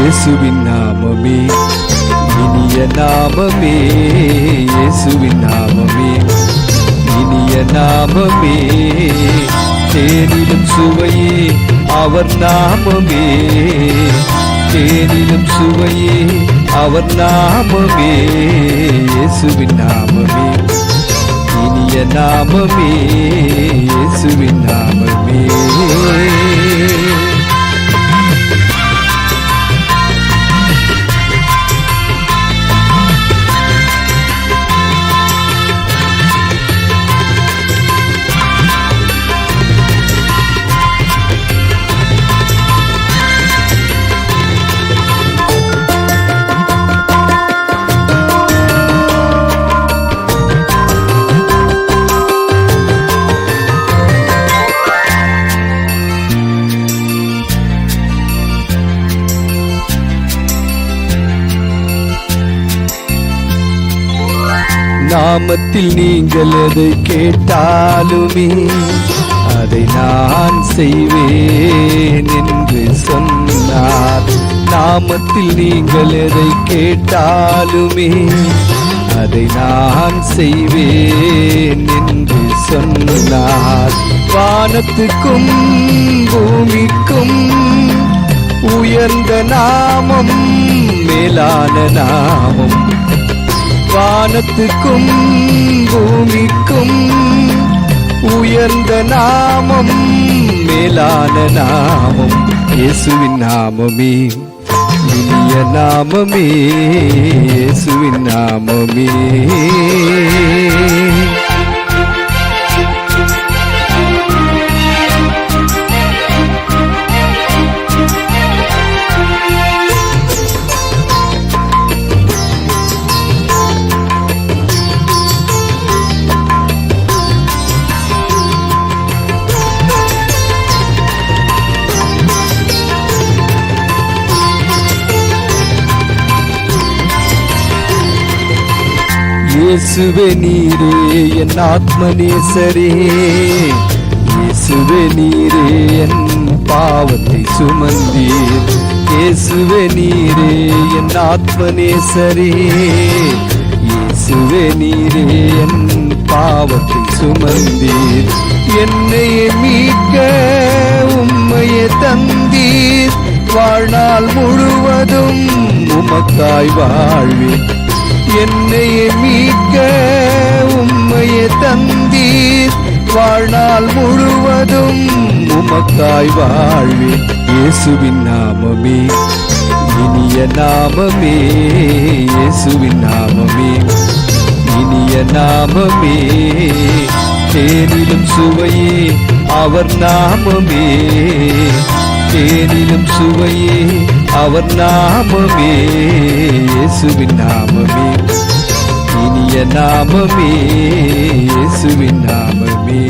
இயேசுவின் நாமமே இனிய நாமமே, இயேசுவின் நாமமே இனிய நாமமே. தேனிலும் சுவையே அவர் நாமமே, தேனிலும் சுவையே அவர் நாமமே. இயேசுவின் நாமமே இனிய நாமமே, இயேசுவின் நாமமே. நாமத்தில் நீங்கள் எதை கேட்டாலுமே அதை நான் செய்வேன் என்று சொன்னார். நாமத்தில் நீங்கள் எதை கேட்டாலுமே அதை நான் செய்வேன் என்று சொன்னார். வானத்துக்கும் பூமிக்கும் உயர்ந்த நாமம் மேலான நாமம், வானத்துக்கும் பூமிக்கும் உயர்ந்த நாமம் மேலான நாமம். இயேசுவின் நாமமே இனிய நாமமே, இயேசுவின் நாமமே. இயேசுவே நீரே என் ஆத்மநேசரே, இயேசுவே நீரே என் பாவத்தை சுமந்தீர். இயேசுவே நீரே என் ஆத்மநேசரே, இயேசுவே நீரே என் பாவத்தை சுமந்தீர். என்னையே மீட்க உம்மையே தந்தீர், வாழ்நாள் முழுவதும் உமக்காய் வாழ்வேன். என்னையே மீட்க உம்மையே தந்தீர், வாழ்நாள் முழுவதும் உமக்காய் வாழ்வேன். இயேசுவின் நாமமே இனிய நாமமே, இயேசுவின் நாமமே இனிய நாமமே. தேனிலும் சுவையே அவர் நாமமே, தேனிலும் சுவையே அவர் நாமமே. இயேசுவின் நாமமே இனிய நாமமே, இயேசுவின் நாமமே.